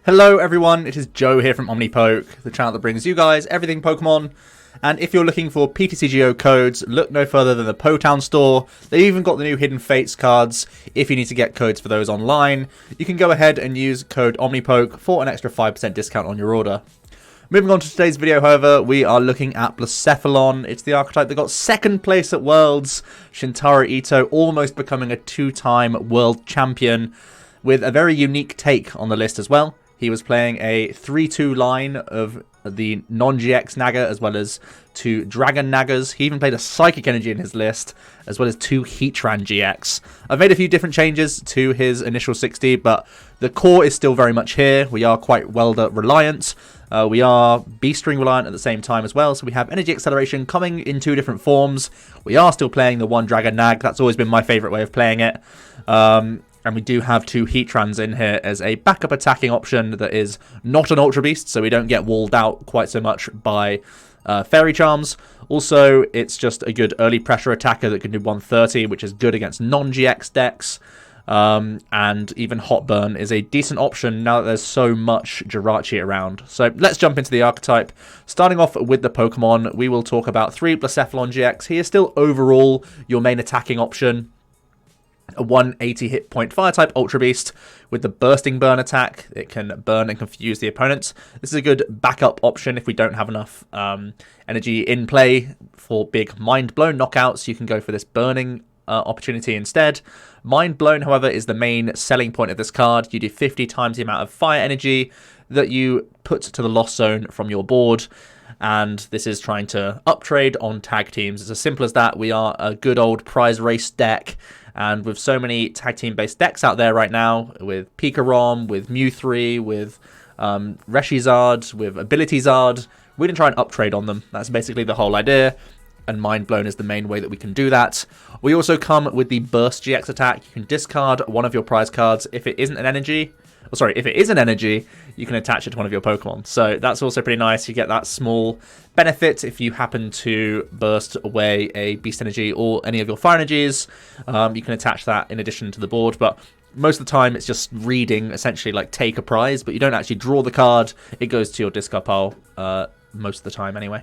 Hello everyone, it is Joe here from OmniPoke, the channel that brings you guys everything Pokemon. And if you're looking for PTCGO codes, look no further than the Potown store. They've even got the new Hidden Fates cards. If you need to get codes for those online, you can go ahead and use code OmniPoke for an extra 5% discount on your order. Moving on to today's video, however, we are looking at Blacephalon. It's the archetype that got second place at Worlds. Shintaro Ito almost becoming a two-time world champion with a very unique take on the list as well. He was playing a 3-2 line of the non-GX Naga as well as two Dragon Nagas. He even played a Psychic Energy in his list as well as two Heatran-GX. I've made a few different changes to his initial 60, but the core is still very much here. We are quite Welder reliant. We are Beast Ring reliant at the same time as well, so we have Energy Acceleration coming in two different forms. We are still playing the one Dragon Nag. That's always been my favourite way of playing it. And we do have two Heatrans in here as a backup attacking option that is not an Ultra Beast, so we don't get walled out quite so much by Fairy Charms. Also, it's just a good early pressure attacker that can do 130, which is good against non-GX decks. And even Hot Burn is a decent option now that there's so much Jirachi around. So let's jump into the archetype. Starting off with the Pokemon, we will talk about 3 Blacephalon-GX. He is still overall your main attacking option. A 180 hit point fire type Ultra Beast with the bursting burn attack. It can burn and confuse the opponents. This is a good backup option if we don't have enough energy in play for big Mind Blown knockouts. You can go for this burning opportunity instead. Mind Blown, however, is the main selling point of this card. You do 50 times the amount of fire energy that you put to the lost zone from your board. And this is trying to uptrade on tag teams. It's as simple as that. We are a good old prize race deck. And with so many tag team based decks out there right now, with Pikarom, with Mew 3, with Reshizard, with Ability Zard, we can try and uptrade on them. That's basically the whole idea. And Mind Blown is the main way that we can do that. We also come with the Burst GX attack. You can discard one of your prize cards. If it isn't an energy, if it is an energy, you can attach it to one of your Pokemon. So that's also pretty nice. You get that small benefit if you happen to burst away a Beast Energy or any of your Fire Energies. You can attach that in addition to the board, but most of the time it's just reading, essentially like take a prize, but you don't actually draw the card. It goes to your discard pile most of the time anyway.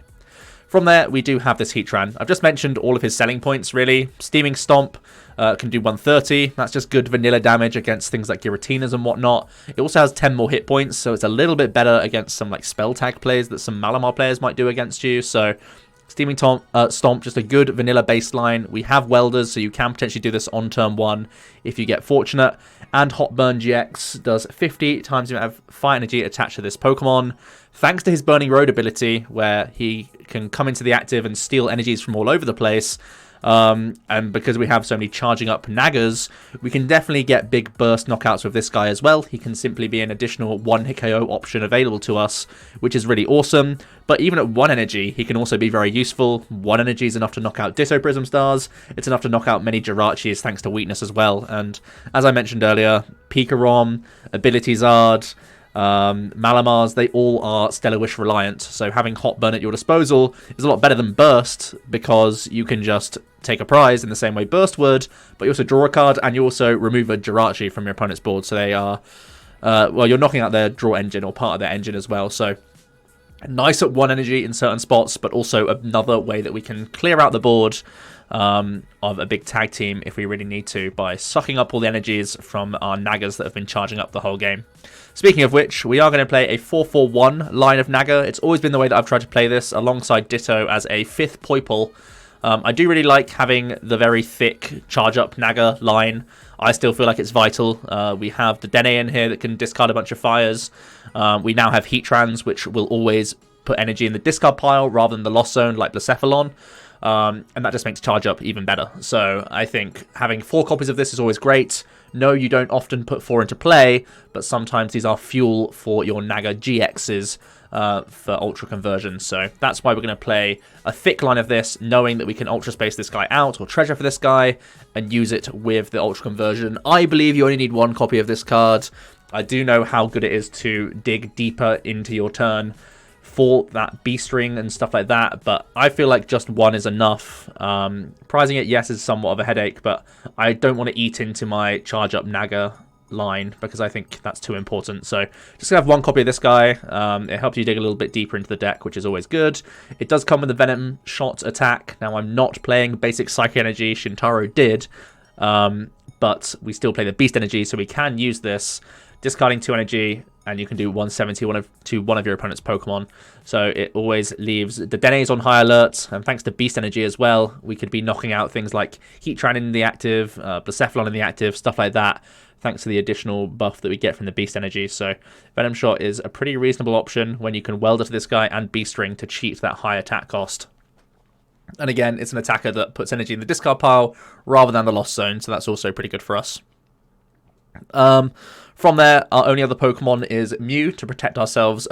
From there, we do have this Heatran. I've just mentioned all of his selling points, really. Steaming Stomp can do 130. That's just good vanilla damage against things like Giratinas and whatnot. It also has 10 more hit points, so it's a little bit better against some like Spell Tag plays that some Malamar players might do against you. So Steaming Stomp, just a good vanilla baseline. We have Welders, so you can potentially do this on turn 1 if you get fortunate. And Hot Burn GX does 50 times the amount of fire energy attached to this Pokemon. Thanks to his Burning Road ability, where he can come into the active and steal energies from all over the place. And because we have so many charging up Nagas, we can definitely get big burst knockouts with this guy as well. He can simply be an additional 1-hit KO option available to us, which is really awesome. But even at 1 energy, he can also be very useful. 1 energy is enough to knock out Ditto Prism Stars. It's enough to knock out many Jirachis thanks to weakness as well. And as I mentioned earlier, Pikarom, Ability Zard, Malamars, they all are Stellar Wish reliant, so having Hot Burn at your disposal is a lot better than Burst, because you can just take a prize in the same way Burst would, but you also draw a card and you also remove a Jirachi from your opponent's board, so they are, well, you're knocking out their draw engine or part of their engine as well, so nice at 1 energy in certain spots, but also another way that we can clear out the board of a big tag team if we really need to, by sucking up all the energies from our Nagas that have been charging up the whole game. Speaking of which, we are going to play a 4-4-1 line of Naga. It's always been the way that I've tried to play this, alongside Ditto as a 5th Poipole. I do really like having the very thick charge-up Naga line. I still feel like it's vital. We have the Dedenne in here that can discard a bunch of fires. We now have Heatrans, which will always put energy in the discard pile rather than the lost zone like Blacephalon. And that just makes charge up even better. So I think having 4 copies of this is always great. No, you don't often put 4 into play, but sometimes these are fuel for your Naga GXs for Ultra conversion. So that's why we're going to play a thick line of this, knowing that we can Ultra Space this guy out or treasure for this guy and use it with the Ultra conversion. I believe you only need 1 copy of this card. I do know how good it is to dig deeper into your turn for that Beast Ring and stuff like that, but I feel like just 1 is enough. Prizing it, yes, is somewhat of a headache, but I don't want to eat into my charge up Naga line because I think that's too important. So just gonna have one copy of this guy. It helps you dig a little bit deeper into the deck, which is always good. It does come with the Venom Shot attack. Now I'm not playing basic Psychic Energy. Shintaro did, but we still play the Beast Energy, so we can use this, discarding 2 energy, and you can do 170 to one of your opponent's Pokemon. So it always leaves the Dedennes on high alert, and thanks to Beast Energy as well, we could be knocking out things like Heatran in the active, Blacephalon in the active, stuff like that, thanks to the additional buff that we get from the Beast Energy. So Venom Shot is a pretty reasonable option when you can Welder to this guy and Beast Ring to cheat that high attack cost. And again, it's an attacker that puts energy in the discard pile rather than the lost zone, so that's also pretty good for us. From there, our only other Pokemon is Mew to protect ourselves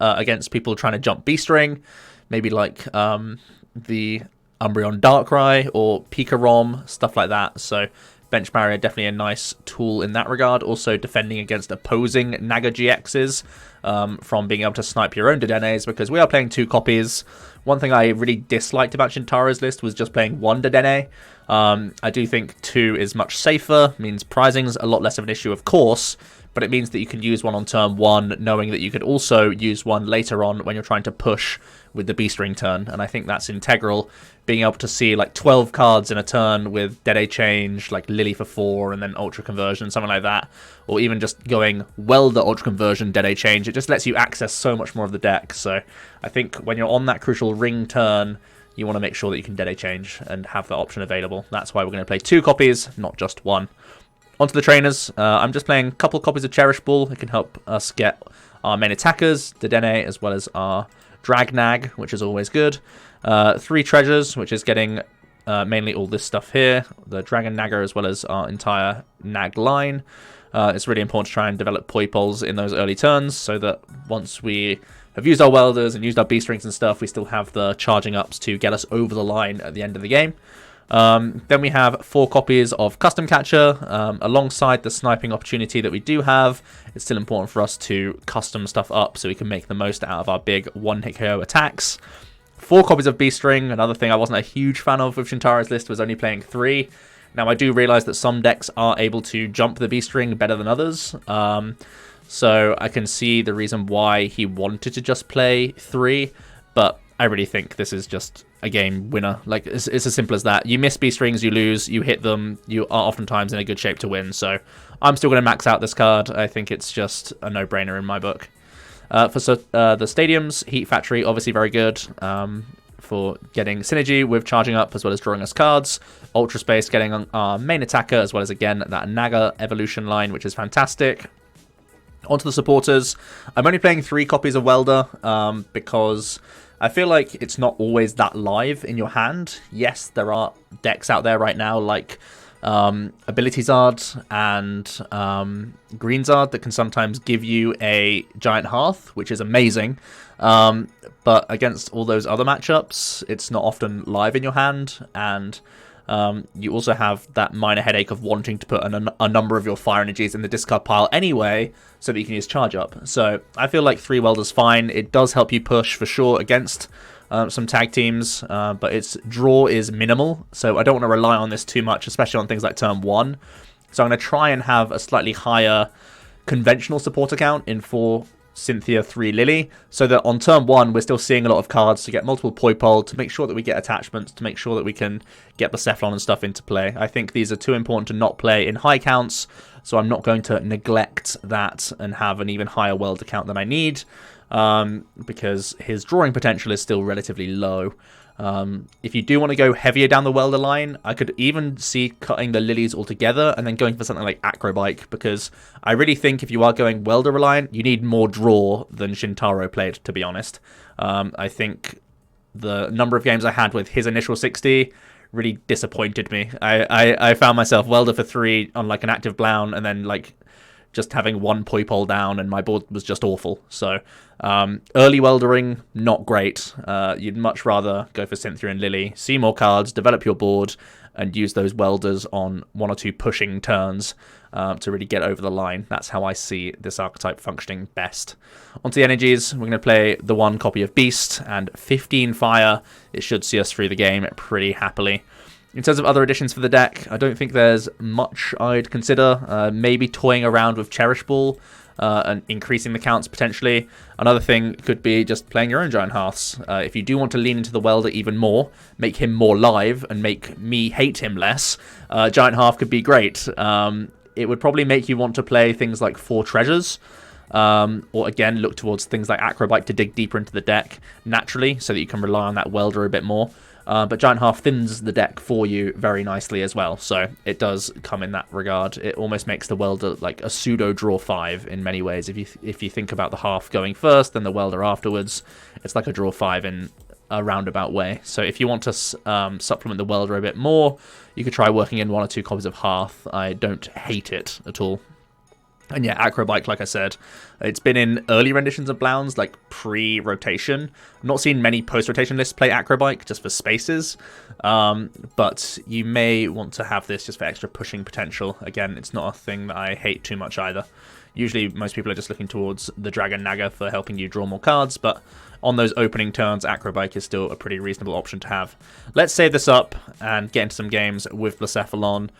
against people trying to jump Beast Ring, maybe like the Umbreon Darkrai or Pika-Rom, stuff like that. So Bench Barrier, definitely a nice tool in that regard. Also defending against opposing Naga-GXs from being able to snipe your own Dedennes, because we are playing 2 copies. One thing I really disliked about Shintaro's list was just playing 1 Dedenne. I do think 2 is much safer, means prizing's a lot less of an issue, of course, but it means that you can use one on turn 1, knowing that you could also use one later on when you're trying to push with the Beast Ring turn, and I think that's integral. Being able to see like 12 cards in a turn with Dede Change, like Lillie for 4, and then Ultra Conversion, something like that, or even just going Welder Ultra Conversion, Dede Change, it just lets you access so much more of the deck. So I think when you're on that crucial ring turn, you want to make sure that you can Dede Change and have that option available. That's why we're going to play 2 copies, not just 1. Onto the trainers. I'm just playing a couple copies of Cherish Ball. It can help us get our main attackers, Dedenne, as well as our Dragnag, which is always good. 3 treasures, which is getting mainly all this stuff here. The Dragon Nagger, as well as our entire Nag line. It's really important to try and develop Poipoles in those early turns, so that once we have used our Welders and used our Beast Rings and stuff, we still have the charging ups to get us over the line at the end of the game. Then we have 4 copies of Custom Catcher. Alongside the sniping opportunity that we do have, it's still important for us to custom stuff up so we can make the most out of our big 1-hit KO attacks. 4 copies of Beast Ring. Another thing I wasn't a huge fan of with Shintaro's list was only playing 3. Now I do realise that some decks are able to jump the Beast Ring better than others. So I can see the reason why he wanted to just play 3, but I really think this is just a game winner. Like, it's as simple as that. You miss Beast Rings, you lose, you hit them, you are oftentimes in a good shape to win. So I'm still going to max out this card. I think it's just a no-brainer in my book. The stadiums, Heat Factory, obviously very good for getting synergy with charging up as well as drawing us cards. Ultra Space getting our main attacker as well as, again, that Naga evolution line, which is fantastic. Onto the supporters. I'm only playing 3 copies of Welder because I feel like it's not always that live in your hand. Yes, there are decks out there right now like Ability Zard and Green Zard that can sometimes give you a Giant Hearth, which is amazing. But against all those other matchups, it's not often live in your hand, and you also have that minor headache of wanting to put a number of your fire energies in the discard pile anyway, so that you can use charge up. So I feel like 3 Welder's fine. It does help you push for sure against some tag teams, but its draw is minimal, so I don't want to rely on this too much, especially on things like turn 1. So I'm going to try and have a slightly higher conventional support account in 4 Cynthia, 3 Lillie, so that on turn 1 we're still seeing a lot of cards to get multiple Poipole, to make sure that we get attachments, to make sure that we can get Blacephalon and stuff into play. I think these are too important to not play in high counts, so I'm not going to neglect that and have an even higher Welder count than I need, because his drawing potential is still relatively low. If you do want to go heavier down the Welder line, I could even see cutting the Lilies altogether and then going for something like Acrobike, because I really think if you are going Welder reliant, you need more draw than Shintaro played, to be honest. I think the number of games I had with his initial 60 really disappointed me. I found myself Welder for 3 on like an active Blown, and then like just having 1 Poipole down, and my board was just awful. So early Weldering, not great. You'd much rather go for Cynthia and Lillie, see more cards, develop your board, and use those Welders on 1 or 2 pushing turns to really get over the line. That's how I see this archetype functioning best. Onto the energies, we're going to play the 1 copy of Beast, and 15 fire. It should see us through the game pretty happily. In terms of other additions for the deck, I don't think there's much I'd consider. Maybe toying around with Cherish Ball and increasing the counts potentially. Another thing could be just playing your own Giant Hearths. If you do want to lean into the Welder even more, make him more live and make me hate him less, Giant Hearth could be great. It would probably make you want to play things like 4 Treasures. Or again, look towards things like Acrobite to dig deeper into the deck naturally so that you can rely on that Welder a bit more. But Giant Hearth thins the deck for you very nicely as well, so it does come in that regard. It almost makes the Welder like a pseudo draw 5 in many ways. If you think about the Hearth going first, then the Welder afterwards, it's like a draw 5 in a roundabout way. So if you want to supplement the Welder a bit more, you could try working in 1 or 2 copies of Hearth. I don't hate it at all. And yeah, Acrobike, like I said, it's been in early renditions of Blounds, like pre-rotation. I've not seen many post-rotation lists play Acrobike, just for spaces. But you may want to have this just for extra pushing potential. Again, it's not a thing that I hate too much either. Usually, most people are just looking towards the Dragon Naga for helping you draw more cards, but on those opening turns, Acrobike is still a pretty reasonable option to have. Let's save this up and get into some games with Blacephalon.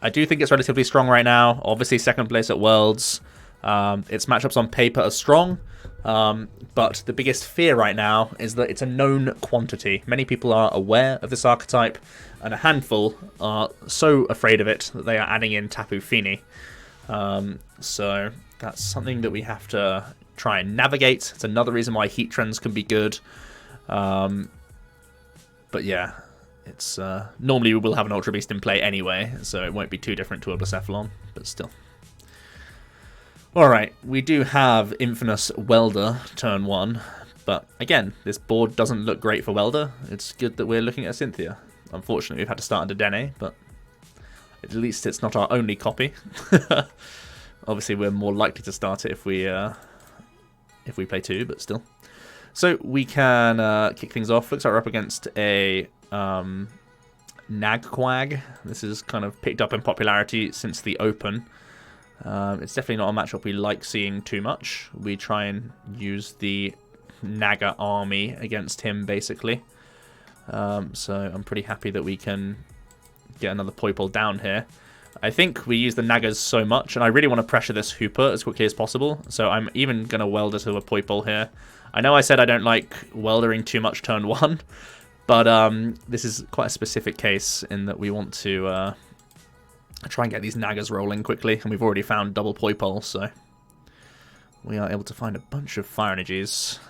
I do think it's relatively strong right now. Obviously, second place at Worlds. Its matchups on paper are strong, but the biggest fear right now is that it's a known quantity. Many people are aware of this archetype, and a handful are so afraid of it that they are adding in Tapu Fini. So that's something that we have to try and navigate. It's another reason why Heatrans can be good. But yeah. It's normally we will have an Ultra Beast in play anyway, so it won't be too different to a Blacephalon, but still. Alright, we do have Infamous Welder turn 1, but again, this board doesn't look great for Welder. It's good that we're looking at Cynthia. Unfortunately, we've had to start a Dedenne, but at least it's not our only copy. Obviously, we're more likely to start it if we play 2, but still. So we can kick things off. Looks like we're up against a Nagquag. This has kind of picked up in popularity since the Open. It's definitely not a matchup we like seeing too much. We try and use the Naga army against him, basically. So I'm pretty happy that we can get another Poipole down here. I think we use the Nagas so much, and I really want to pressure this Hooper as quickly as possible. So I'm even going to Welder to a Poipole here. I know I said I don't like Weldering too much turn 1, but this is quite a specific case in that we want to try and get these Nagas rolling quickly, and we've already found double Poipole, so we are able to find a bunch of fire energies.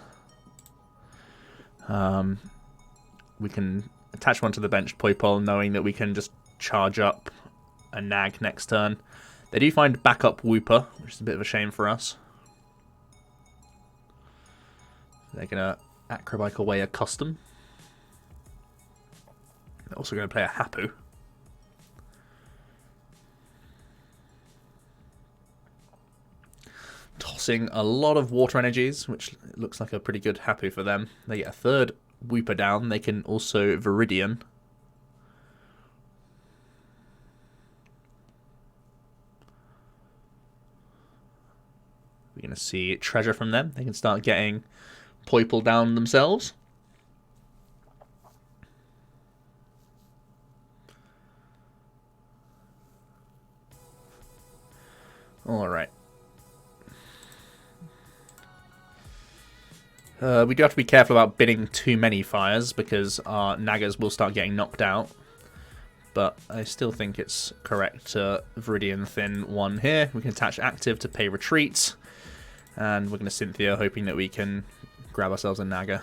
We can attach one to the bench Poipole, knowing that we can just charge up a Nag next turn. They do find backup Wooper, which is a bit of a shame for us. They're going to Acrobike away a Custom. They're also going to play a Hapu. Tossing a lot of water energies, which looks like a pretty good Hapu for them. They get a third Wooper down. They can also Viridian. We're going to see Treasure from them. They can start getting Poipole down themselves. Alright. We do have to be careful about bidding too many fires because our Nagas will start getting knocked out. But I still think it's correct to Viridian Thin 1 here. We can attach Active to pay retreat. And we're going to Cynthia, hoping that we can grab ourselves a Naga.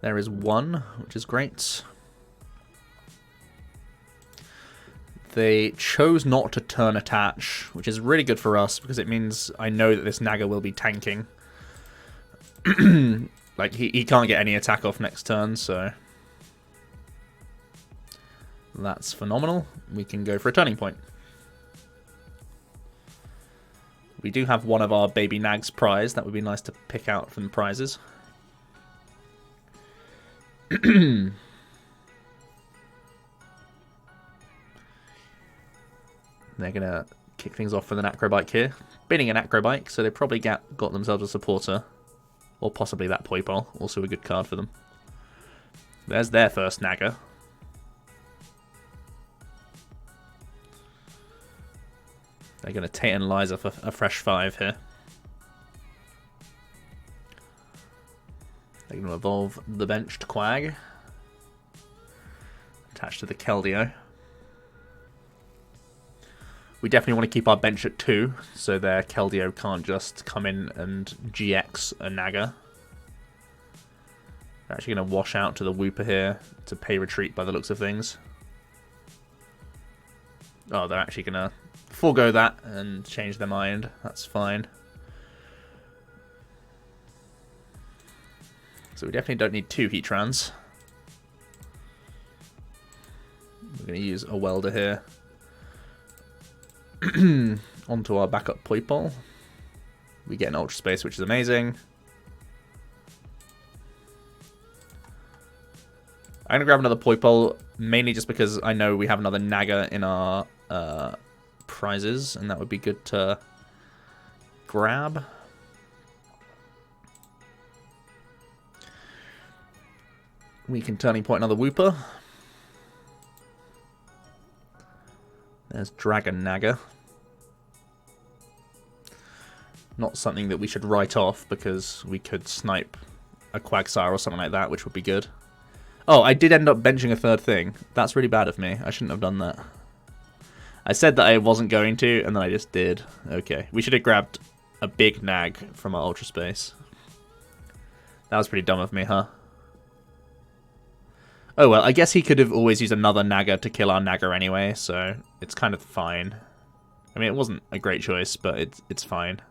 There is 1, which is great. They chose not to turn attach, which is really good for us because it means I know that this Naga will be tanking. Like, he can't get any attack off next turn, so that's phenomenal. We can go for a turning point. We do have one of our baby Nags prize. That would be nice to pick out from the prizes. They're going to kick things off with an Acrobike here. Bidding an Acrobike, so they probably got themselves a supporter. Or possibly that Poipole, also a good card for them. There's their first Naga. They're going to tantalize off a fresh 5 here. They're going to evolve the benched Quag. Attached to the Keldeo. We definitely want to keep our bench at 2, so their Keldeo can't just come in and GX a Naga. They're actually going to wash out to the Wooper here to pay retreat by the looks of things. Oh, they're actually going to forego that and change their mind. That's fine. So we definitely don't need 2 Heatrans. We're going to use a Welder here. Onto our backup Poipole. We get an Ultra Space, which is amazing. I'm going to grab another Poipole, mainly just because I know we have another Naga in our prizes, and that would be good to grab. We can turning point another Wooper. There's Dragon Naga. Not something that we should write off because we could snipe a Quagsire or something like that, which would be good. Oh, I did end up benching a 3rd thing. That's really bad of me. I shouldn't have done that. I said that I wasn't going to, and then I just did. Okay, we should have grabbed a big Nag from our Ultra Space. That was pretty dumb of me, huh? Oh well, I guess he could have always used another Naga to kill our Naga anyway, so it's kind of fine. I mean, it wasn't a great choice, but it's fine.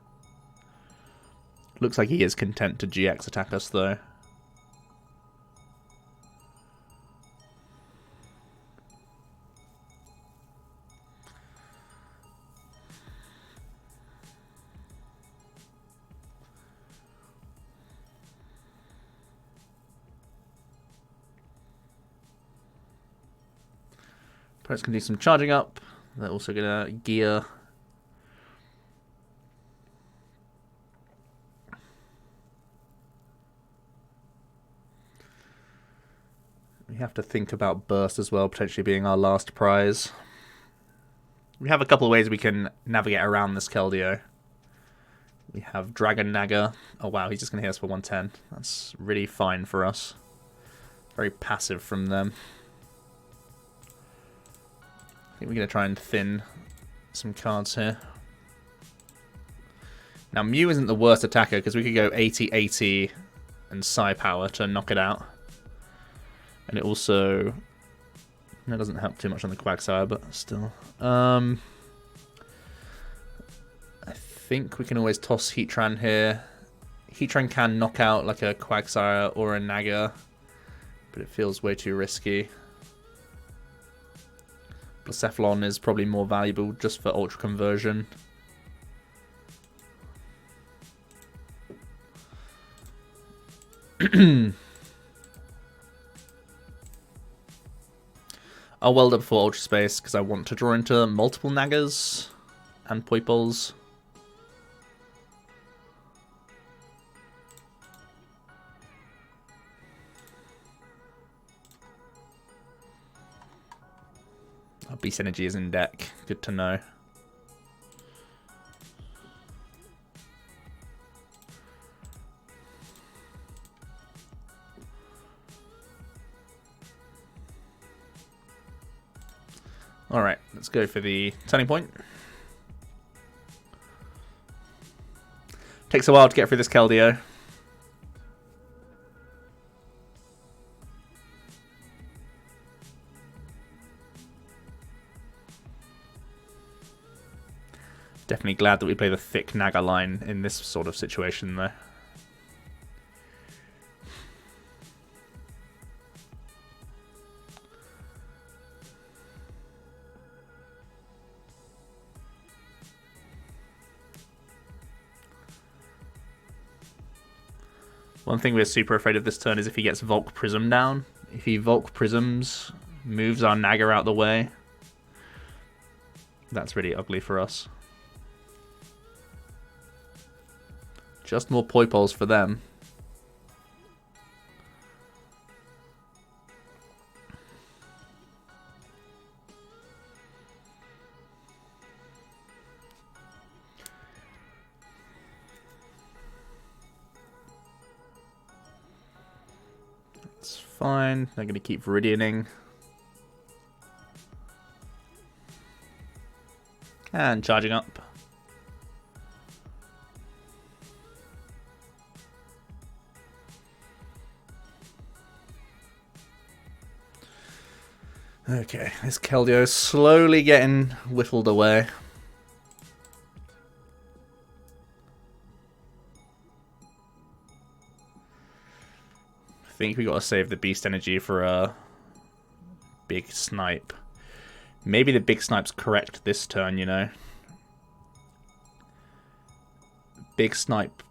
Looks like he is content to GX attack us, though. Opponents can do some charging up. They're also going to gear. We have to think about Burst as well, potentially being our last prize. We have a couple of ways we can navigate around this Keldeo. We have Dragon Naga. Oh wow, he's just going to hit us for 110. That's really fine for us. Very passive from them. I think we're going to try and thin some cards here. Now, Mew isn't the worst attacker because we could go 80-80 and Psi Power to knock it out. And it also... That doesn't help too much on the Quagsire, but still. I think we can always toss Heatran here. Heatran can knock out like a Quagsire or a Naga, but it feels way too risky. Blacephalon is probably more valuable just for Ultra Conversion. I'll weld up for Ultra Space because I want to draw into multiple Nagas and Poipoles. Our Beast Energy is in deck. Good to know. Alright, let's go for the turning point. Takes a while to get through this Keldeo. Definitely glad that we play the thick Naga line in this sort of situation, though. One thing we're super afraid of this turn is if he gets Volk Prism down. If he Volk Prisms, moves our Naga out the way, that's really ugly for us. Just more Poipoles for them. It's fine. They're going to keep Viridianing. And charging up. Okay, this Keldeo slowly getting whittled away. I think we got to save the Beast Energy for a big snipe. Maybe the big snipe's correct this turn, you know. Big snipe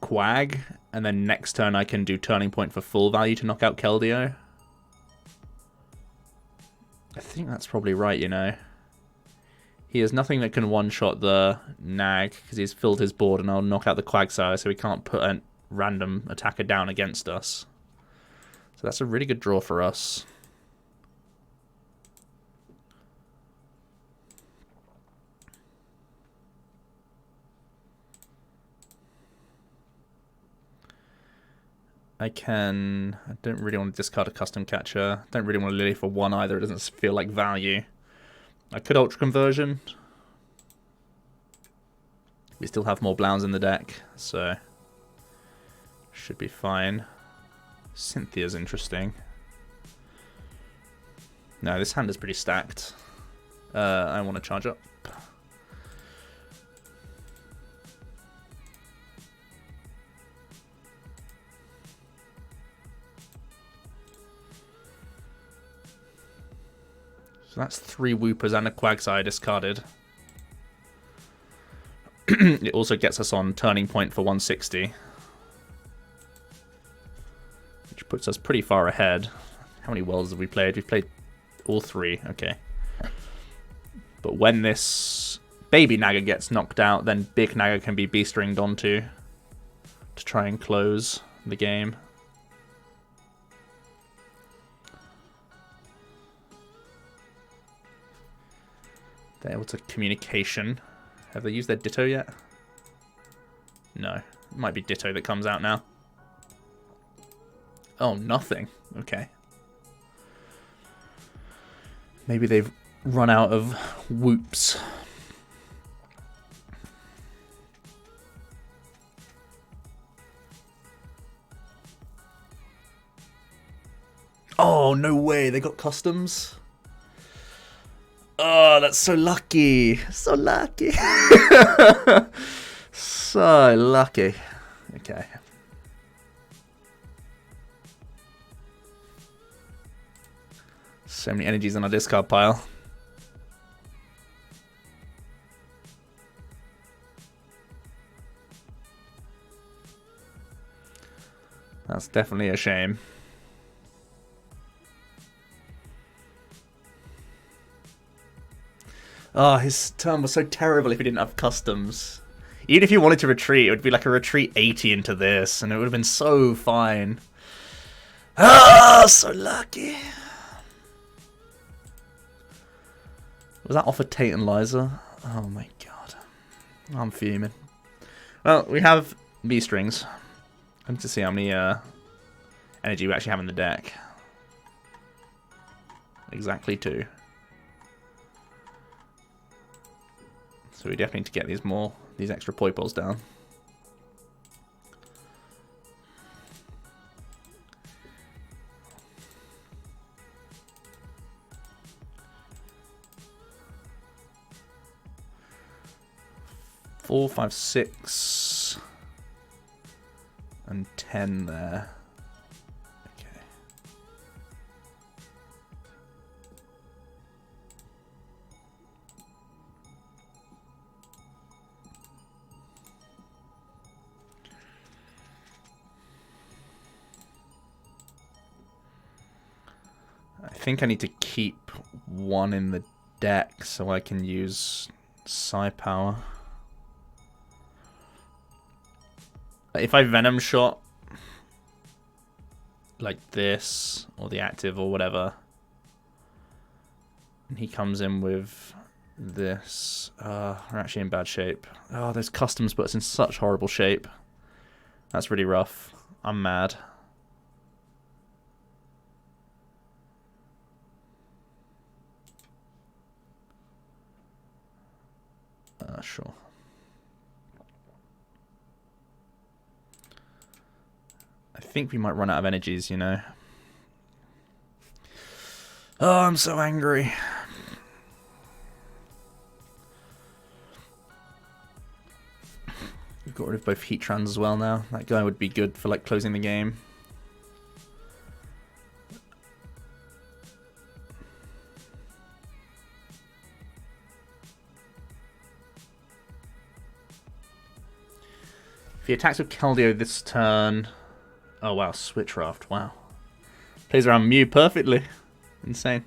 Quag, and then next turn I can do Turning Point for full value to knock out Keldeo. I think that's probably right, you know. He has nothing that can one-shot the Nag, because he's filled his board, and I'll knock out the Quagsire, so he can't put a random attacker down against us. So that's a really good draw for us. I don't really want to discard a custom catcher. Don't really want a Lillie for one either. It doesn't feel like value. I could Ultra Conversion. We still have more Blounds in the deck, so should be fine. Cynthia's interesting. No, this hand is pretty stacked. I want to charge up. So that's 3 Woopers and a Quagsire discarded. It also gets us on Turning Point for 160. Which puts us pretty far ahead. How many Welds have we played? We've played all 3, okay. But when this baby Naga gets knocked out, then big Naga can be Beast Ringed onto to try and close the game. They're able to communication. Have they used their Ditto yet? No. It might be Ditto that comes out now. Oh, nothing. Okay. Maybe they've run out of whoops. Oh, no way. They got customs? Oh, that's so lucky. So lucky. So lucky. Okay. So many energies on our discard pile. That's definitely a shame. Oh, his turn was so terrible if he didn't have customs. Even if you wanted to retreat, it would be like a retreat 80 into this, and it would have been so fine. Ah, so lucky. Was that off of Tate and Liza? Oh my god. I'm fuming. Well, we have Beast Rings. I need to see how many energy we actually have in the deck. Exactly 2. So we definitely need to get these extra Poipoles down. Four, 5, 6, and 10 there. Okay. I think I need to keep 1 in the deck so I can use Psi Power. If I Venom Shot like this, or the active or whatever, and he comes in with this, we're actually in bad shape. Oh, those customs put us in such horrible shape. That's really rough. I'm mad. Sure. I think we might run out of energies, you know. Oh, I'm so angry. We've got rid of both Heatrans as well now. That guy would be good for like closing the game. If he attacks with Keldeo this turn... Oh wow, Switchcraft, wow. Plays around Mew perfectly. Insane.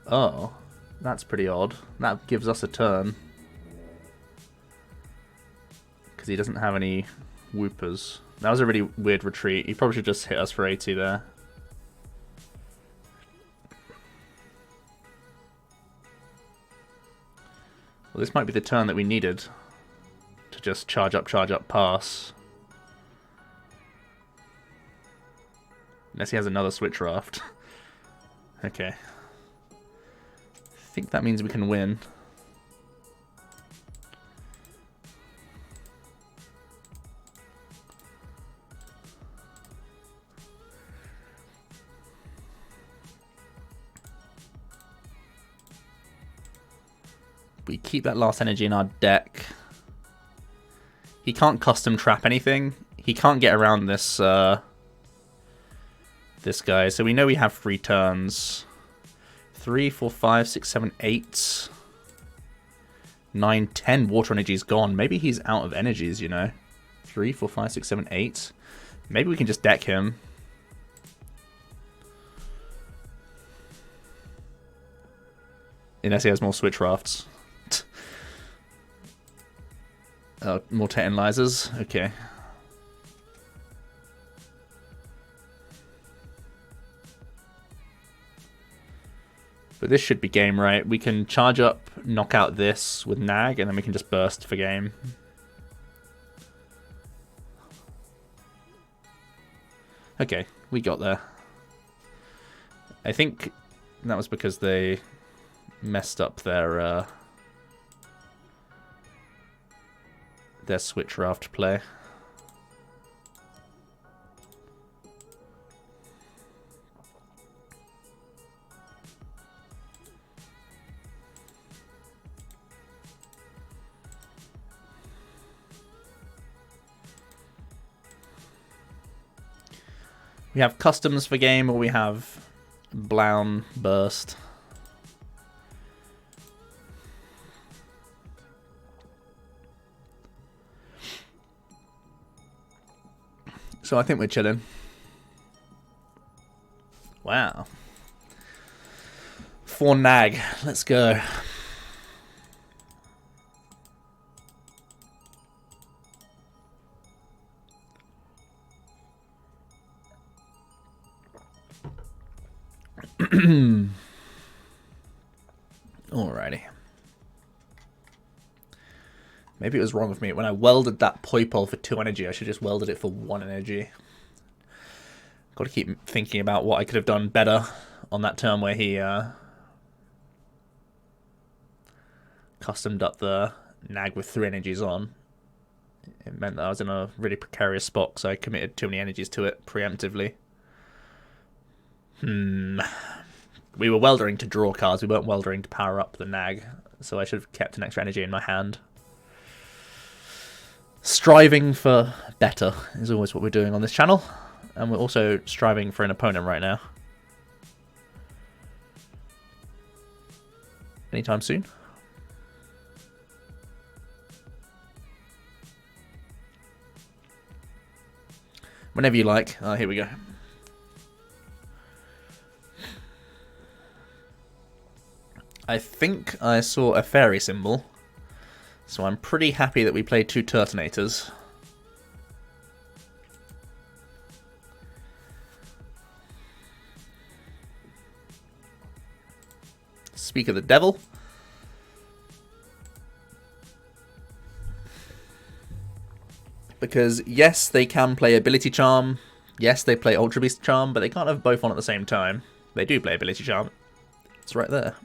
Oh, that's pretty odd. That gives us a turn. Because he doesn't have any Whoopers. That was a really weird retreat. He probably should just hit us for 80 there. Well, this might be the turn that we needed. To just charge up, pass. Unless he has another Switchcraft. Okay. I think that means we can win. We keep that last energy in our deck. He can't custom trap anything. He can't get around this this guy. So we know we have 3 turns. 3, 4, 5, 6, 7, 8, 9, 10 water energy's gone. Maybe he's out of energies, you know. 3, 4, 5, 6, 7, 8. Maybe we can just deck him. Unless he has more Switchcrafts. More Titantalizers. Okay. But this should be game, right? We can charge up, knock out this with Nag, and then we can just burst for game. Okay, we got there. I think that was because they messed up their Switchcraft play. We have customs for game, or we have Blown Burst. So I think we're chilling. Wow. 4 Nag. Let's go. Alrighty. Maybe it was wrong of me. When I welded that Poipole for 2 energy, I should just welded it for 1 energy. Got to keep thinking about what I could have done better on that turn where he customed up the Nag with 3 energies on. It meant that I was in a really precarious spot, so I committed too many energies to it preemptively. We were weldering to draw cards, we weren't weldering to power up the Nag, so I should have kept an extra energy in my hand. Striving for better is always what we're doing on this channel, and we're also striving for an opponent right now. Anytime soon. Whenever you like. Here we go. I think I saw a fairy symbol, so I'm pretty happy that we played 2 Turtonators. Speak of the Devil. Because yes, they can play Ability Charm, yes, they play Ultra Beast Charm, but they can't have both on at the same time. They do play Ability Charm. costs right there.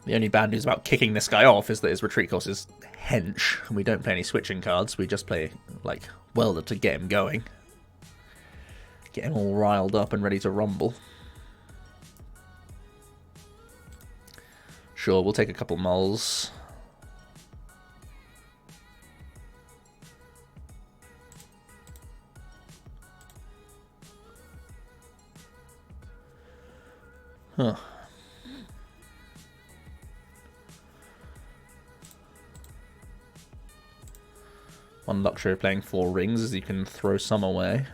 The only bad news about kicking this guy off is that his retreat cost is hench, and we don't play any switching cards. We just play, like, Welder to get him going. Get him all riled up and ready to rumble. Sure, we'll take a couple mulls. Huh. One luxury of playing 4 rings is you can throw some away.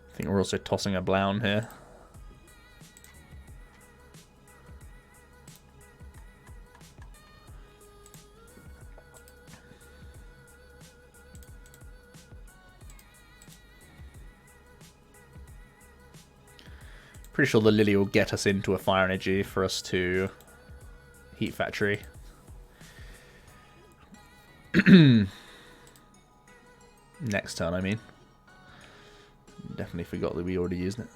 I think we're also tossing a Blown here. Pretty sure the Lillie will get us into a Fire Energy for us to Heat Factory. Next turn, I mean. Definitely forgot that we already used it.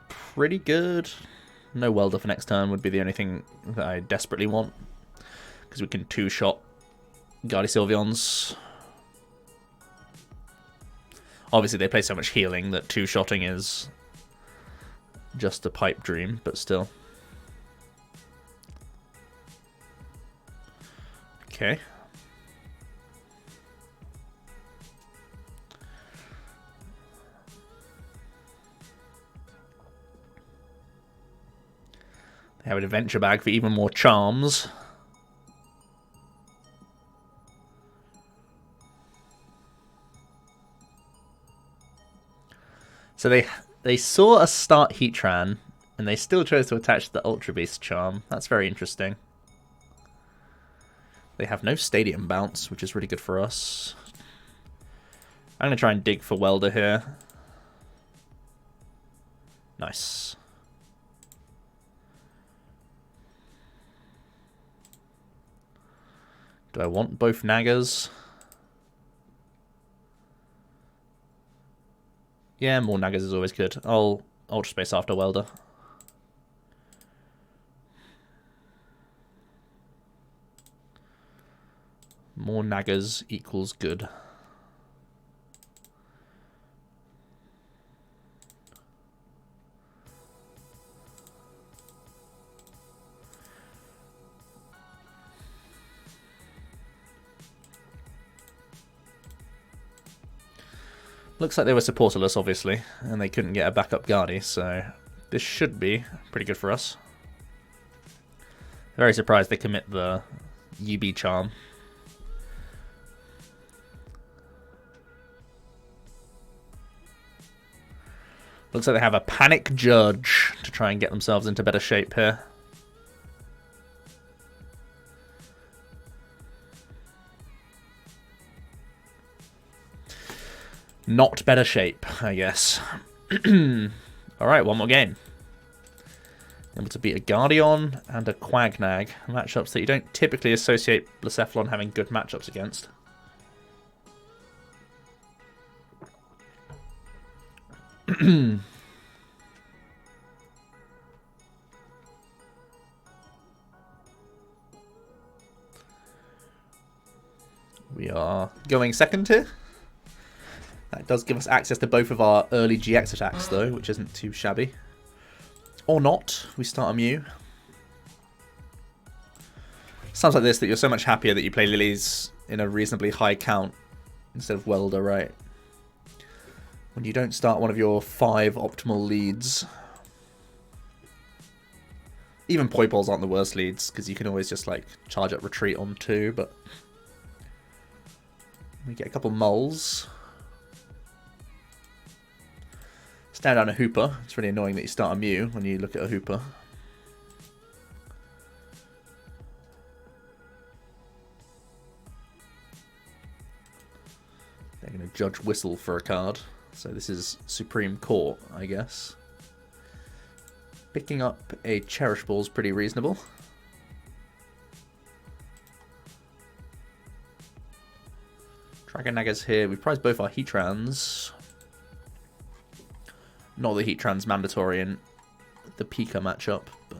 Pretty good. No Welder for next turn would be the only thing that I desperately want. Because we can 2-shot Gardevoir. Obviously, they play so much healing that 2-shotting is just a pipe dream, but still. Okay. They have an adventure bag for even more charms. So they saw us start Heatran, and they still chose to attach the Ultra Beast charm. That's very interesting. They have no Stadium Bounce, which is really good for us. I'm going to try and dig for Welder here. Nice. Do I want both Nagas? Yeah, more Nagas is always good. I'll Ultra Space after Welder. More Nagas equals good. Looks like they were supporterless, obviously, and they couldn't get a backup Guardy, so this should be pretty good for us. Very surprised they commit the UB charm. Looks like they have a Panic Judge to try and get themselves into better shape here. Not better shape, I guess. Alright, one more game. Able to beat a Guardian and a Quagnag. Matchups that you don't typically associate Blacephalon having good matchups against. We are going second here. That does give us access to both of our early GX attacks, though, which isn't too shabby. Or not. We start a Mew. Sounds like this, that you're so much happier that you play Lilies in a reasonably high count instead of Welder, right? When you don't start one of your 5 optimal leads. Even Poipoles aren't the worst leads, because you can always just, like, charge up Retreat on 2, but... we get a couple Mulls. Stand down a Hooper. It's really annoying that you start a Mew when you look at a Hooper. They're going to Judge Whistle for a card. So this is Supreme Court, I guess. Picking up a Cherish Ball is pretty reasonable. Dragon Naga's here. We've prized both our Heatrans. Not the Heatran's mandatory in the Pika matchup, but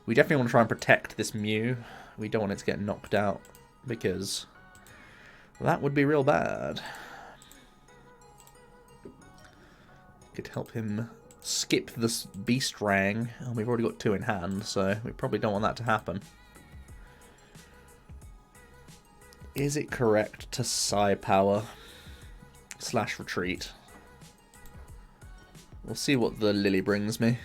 we definitely want to try and protect this Mew. We don't want it to get knocked out because that would be real bad. Could help him skip this Beast Ring. Oh, we've already got 2 in hand, so we probably don't want that to happen. Is it correct to Psi Power / retreat? We'll see what the Lillie brings me.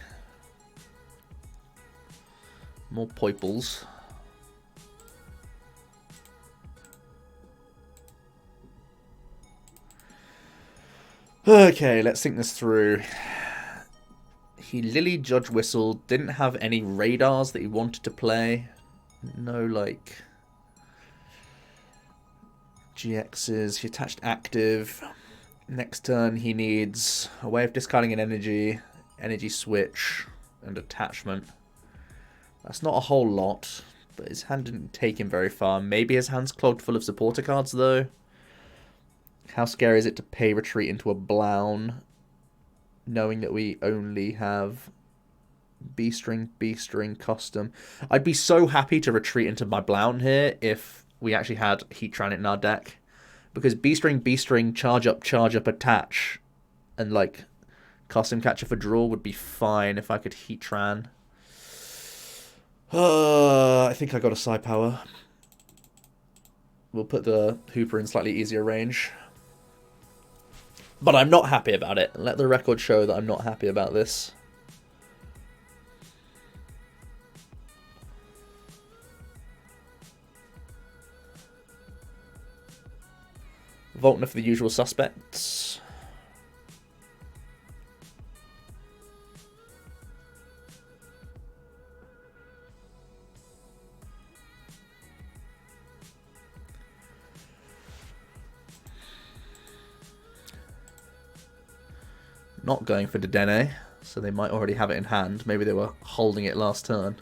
More Poipoles. Okay, let's think this through. He Lillie Judge Whistle, didn't have any radars that he wanted to play. No, like, GXs. He attached active. Next turn he needs a way of discarding an energy switch, and attachment. That's not a whole lot, but his hand didn't take him very far. Maybe his hand's clogged full of supporter cards, though. How scary is it to pay retreat into a Blown, knowing that we only have Beast Ring, Custom? I'd be so happy to retreat into my Blown here if we actually had Heatran in our deck. Because Beast Ring, charge up, attach, and like Custom Catcher for draw would be fine if I could Heatran. I think I got a Psi Power. We'll put the Hooper in slightly easier range. But I'm not happy about it. Let the record show that I'm not happy about this. Voltner for the usual suspects. Not going for Dedenne, so they might already have it in hand. Maybe they were holding it last turn.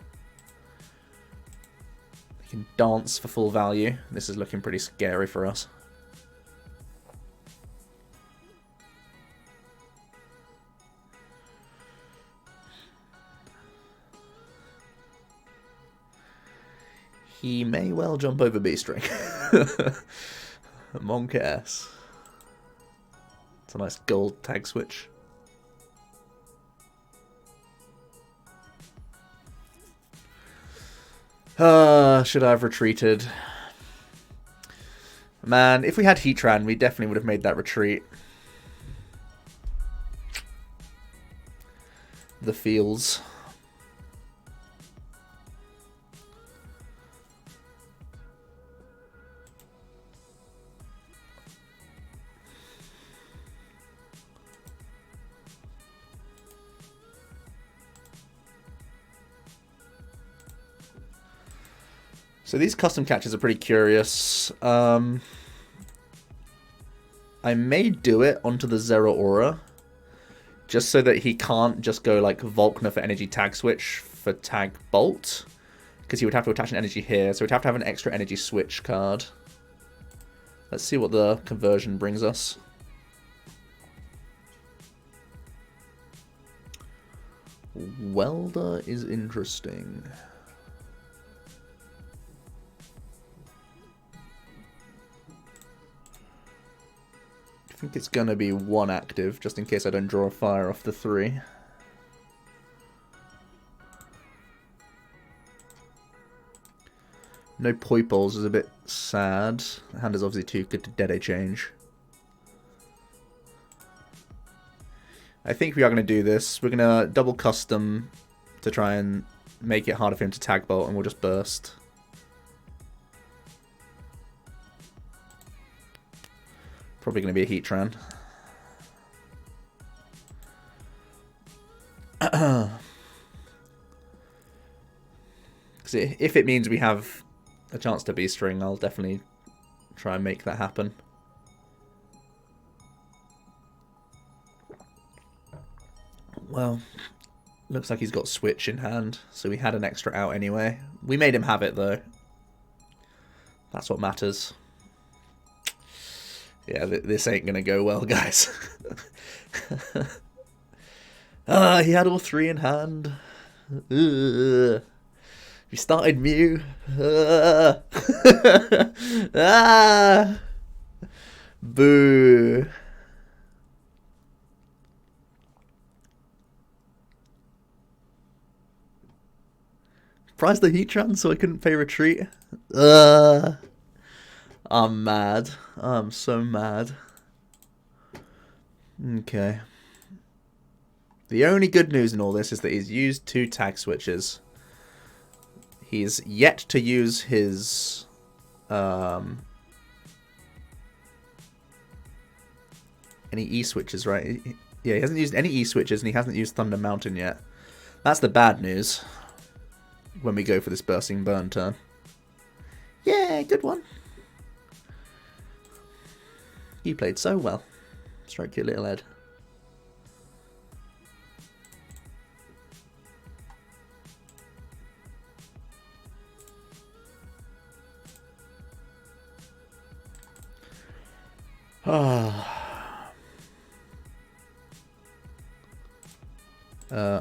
They can dance for full value. This is looking pretty scary for us. He may well jump over Beast Ring. Monk S. It's a nice gold tag switch. Should I have retreated? Man, if we had Heatran, we definitely would have made that retreat. The feels. So these custom catches are pretty curious. I may do it onto the Zeraora, just so that he can't just go like Volkner for energy tag switch for tag bolt, because he would have to attach an energy here, so we'd have to have an extra energy switch card. Let's see what the conversion brings us. Welder is interesting. I think it's going to be 1 active, just in case I don't draw a fire off the 3. No Poipoles is a bit sad. The hand is obviously too good to Dedenne change. I think we are going to do this. We're going to double custom to try and make it harder for him to tag bolt, and we'll just burst. Probably going to be a Heatran. Because if it means we have a chance to Beast Ring, I'll definitely try and make that happen. Well, looks like he's got Switch in hand, so we had an extra out anyway. We made him have it, though. That's what matters. Yeah, this ain't gonna go well, guys. He had all 3 in hand. We started Mew. Boo. Priced the Heatran so I couldn't pay retreat. I'm mad. I'm so mad. Okay. The only good news in all this is that he's used 2 tag switches. He's yet to use his any E switches, right? Yeah, he hasn't used any E switches and he hasn't used Thunder Mountain yet. That's the bad news when we go for this Bursting Burn turn. Yeah, good one. You played so well. Stroke your little head.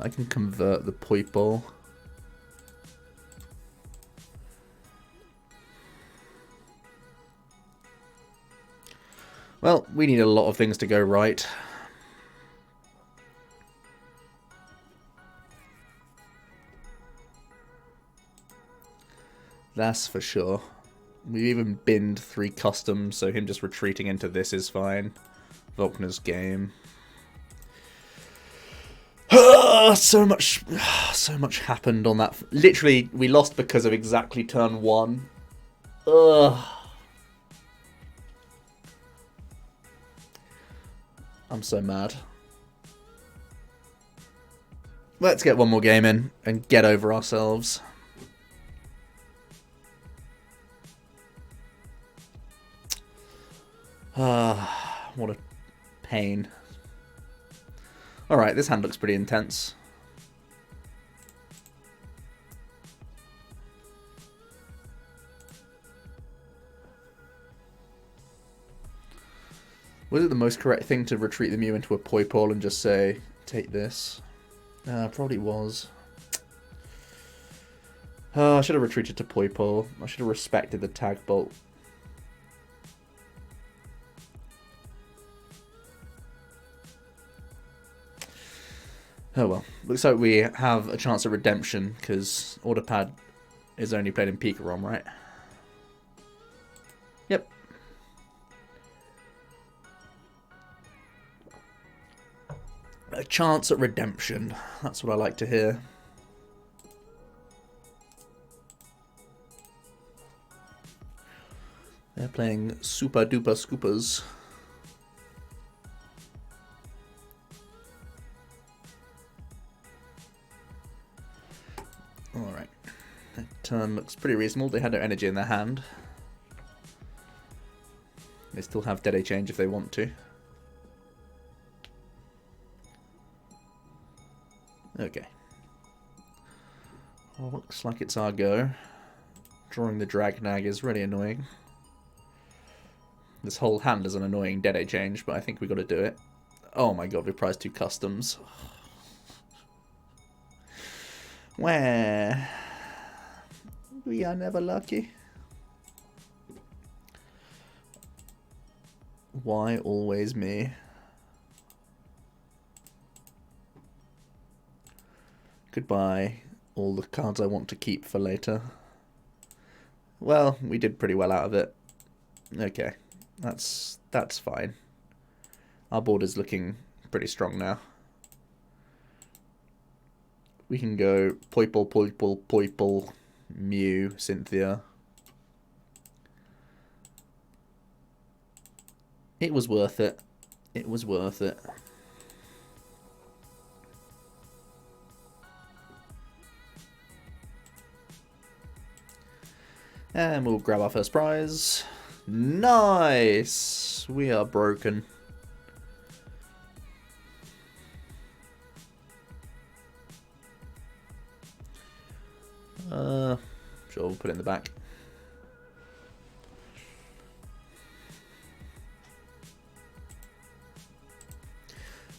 I can convert the Poipole. Well, we need a lot of things to go right. That's for sure. We've even binned 3 customs, so him just retreating into this is fine. Volkner's game. So much happened on that. Literally, we lost because of exactly turn 1. Ugh. I'm so mad. Let's get one more game in and get over ourselves. What a pain. Alright, this hand looks pretty intense. Was it the most correct thing to retreat the Mew into a Poipole and just say, take this? Probably was. I should have retreated to Poipole. I should have respected the tag bolt. Oh well. Looks like we have a chance at redemption, because Autopad is only played in Pikarom, right? Yep. A chance at redemption. That's what I like to hear. They're playing Super Duper Scoopers. Alright. That turn looks pretty reasonable. They had no energy in their hand. They still have Dedenne change if they want to. Okay. Well, looks like it's our go. Drawing the Dragnag is really annoying. This whole hand is an annoying Dedenne change, but I think we got to do it. Oh my god, we prized 2 customs. Where? We are never lucky. Why always me? Goodbye, all the cards I want to keep for later. Well, we did pretty well out of it. Okay, that's fine. Our board is looking pretty strong now. We can go Poipole, Poipole, Poipole, Mew, Cynthia. It was worth it. It was worth it. And we'll grab our first prize. Nice! We are broken. Sure, we'll put it in the back.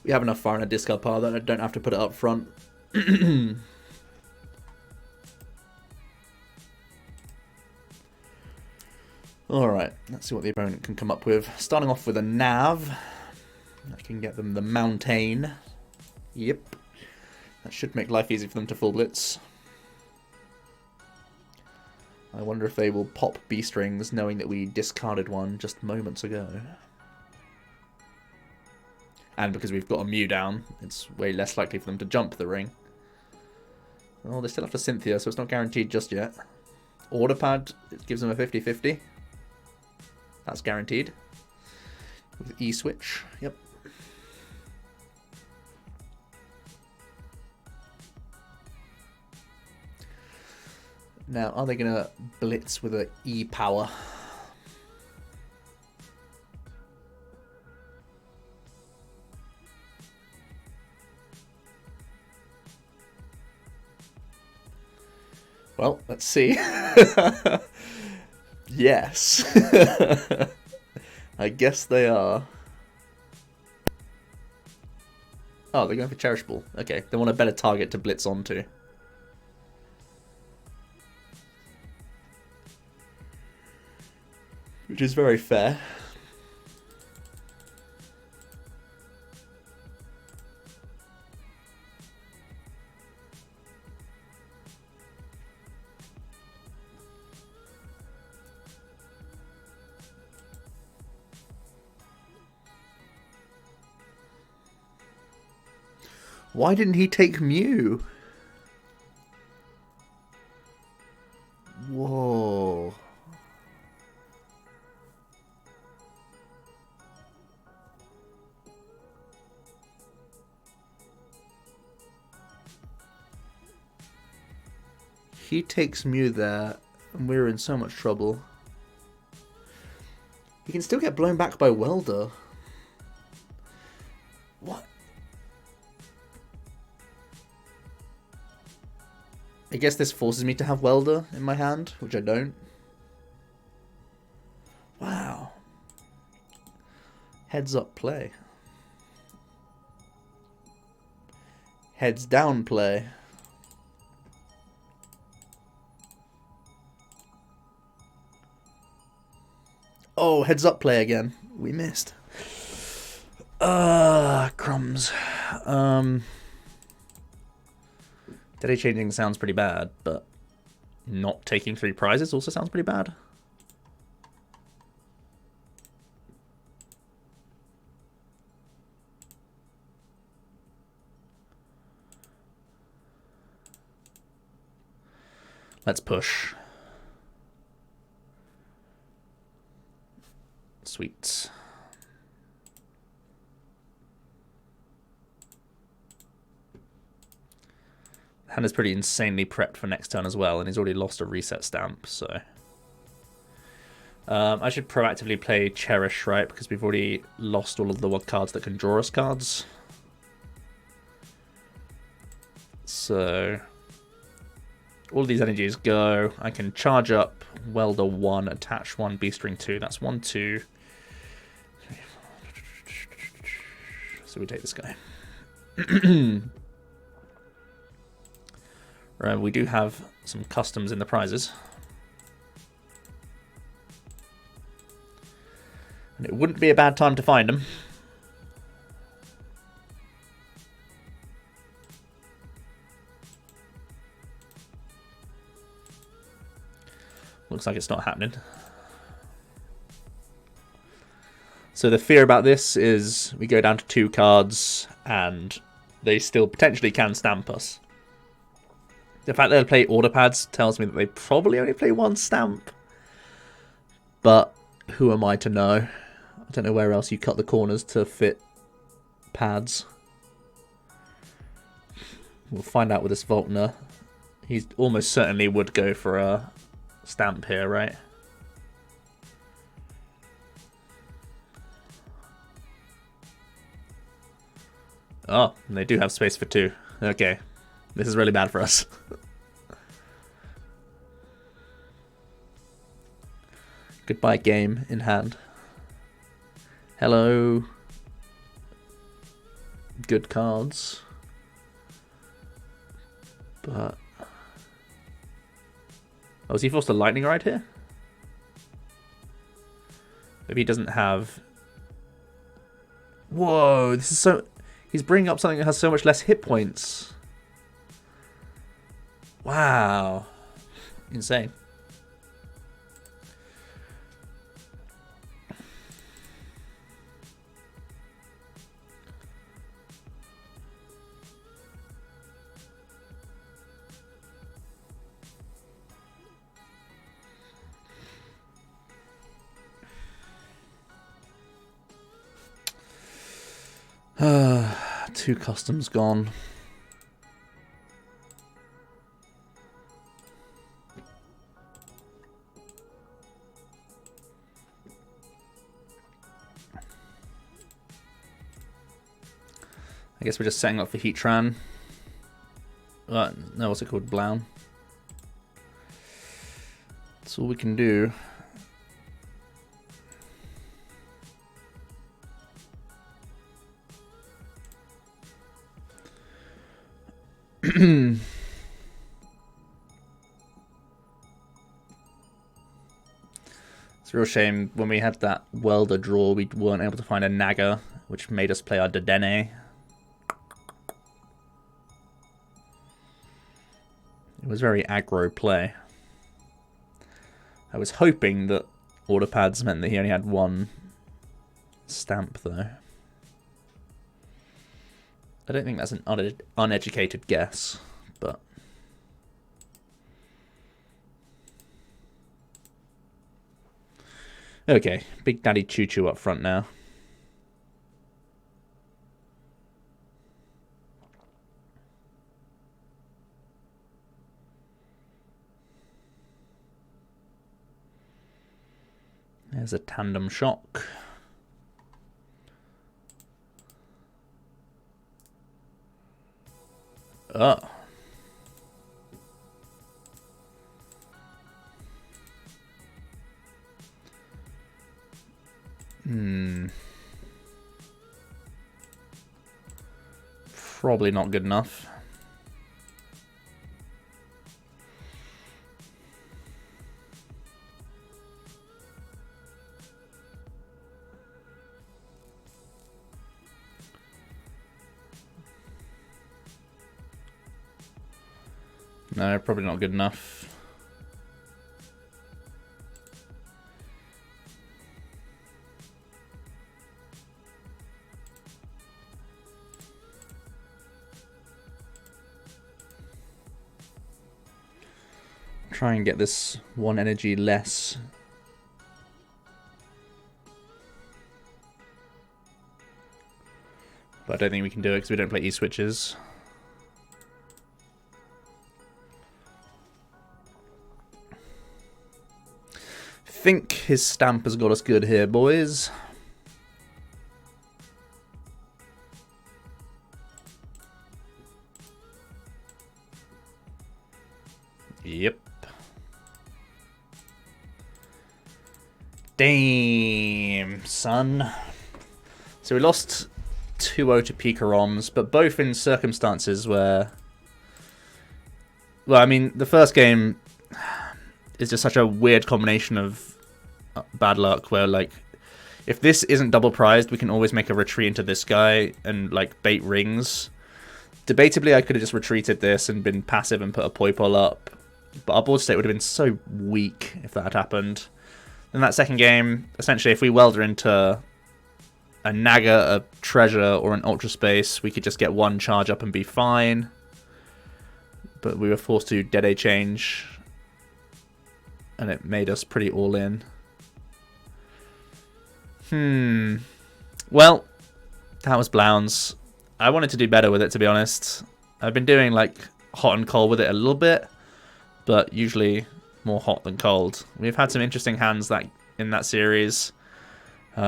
We have enough fire in a discard pile that I don't have to put it up front. Alright, let's see what the opponent can come up with. Starting off with a Nav. I can get them the Mountain. Yep. That should make life easy for them to full blitz. I wonder if they will pop Beast Rings knowing that we discarded one just moments ago. And because we've got a Mew down, it's way less likely for them to jump the ring. Oh, they still have to Cynthia, so it's not guaranteed just yet. Order Pad, it gives them a 50-50. That's guaranteed. With E-Switch, yep. Now, are they going to blitz with an E-Power? Well, let's see. Yes. I guess they are. Oh, they're going for Cherish Ball. Okay, they want a better target to blitz onto. Which is very fair. Why didn't he take Mew? Whoa. He takes Mew there, and we're in so much trouble. He can still get blown back by Welder. What? I guess this forces me to have Welder in my hand, which I don't. Wow. Heads up play. Heads down play. Oh, heads up play again. We missed. Crumbs. Day changing sounds pretty bad, but not taking 3 prizes also sounds pretty bad. Let's push. Sweet. Hand is pretty insanely prepped for next turn as well, and he's already lost a reset stamp, so... I should proactively play Cherish, right, because we've already lost all of the cards that can draw us cards. So... all of these energies go. I can charge up Welder 1, attach 1, Beast Ring 2. That's 1, 2... So we take this guy. Right, we do have some customs in the prizes. And it wouldn't be a bad time to find them. Looks like it's not happening. So the fear about this is we go down to 2 cards and they still potentially can stamp us. The fact that they play order pads tells me that they probably only play 1 stamp. But who am I to know? I don't know where else you cut the corners to fit pads. We'll find out with this Volkner. He almost certainly would go for a stamp here, right? Oh, and they do have space for 2. Okay. This is really bad for us. Goodbye game in hand. Hello. Good cards. But... oh, is he forced a lightning ride here? Maybe he doesn't have... whoa, this is so... he's bringing up something that has so much less hit points. Wow. Insane. Two customs gone. I guess we're just setting up for Heatran. No, what's it called? Blown. That's all we can do. It's a real shame when we had that Welder draw we weren't able to find a Naga, which made us play our Dedenne. It was very aggro play. I was hoping that order pads meant that he only had one stamp though. I don't think that's an uneducated guess, but... okay, Big Daddy Choo Choo up front now. There's a Tandem Shock. Oh. Probably not good enough. No, probably not good enough. Try and get this one energy less. But I don't think we can do it because we don't play E-switches. I think his stamp has got us good here, boys. Yep. Damn, son. So we lost 2-0 to Pikaroms, but both in circumstances where... well, I mean, the first game is just such a weird combination of bad luck where, like, if this isn't double prized, we can always make a retreat into this guy and, like, bait rings. Debatably, I could have just retreated this and been passive and put a Poipole up, but our board state would have been so weak if that had happened. In that second game, essentially, if we welder into a Naga, a Treasure, or an Ultra Space, we could just get one charge up and be fine. But we were forced to Dedenne change, and it made us pretty all in. Well, that was Blounds. I wanted to do better with it, to be honest. I've been doing, like, hot and cold with it a little bit, but usually more hot than cold. We've had some interesting hands in that series. We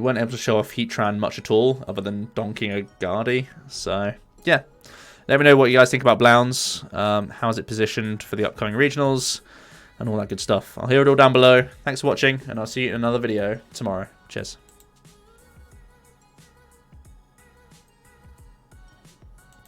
weren't able to show off Heatran much at all, other than donking a Guardy. So, yeah. Let me know what you guys think about Blounds. How is it positioned for the upcoming regionals? and all that good stuff. I'll hear it all down below. Thanks for watching, and I'll see you in another video tomorrow. Cheers.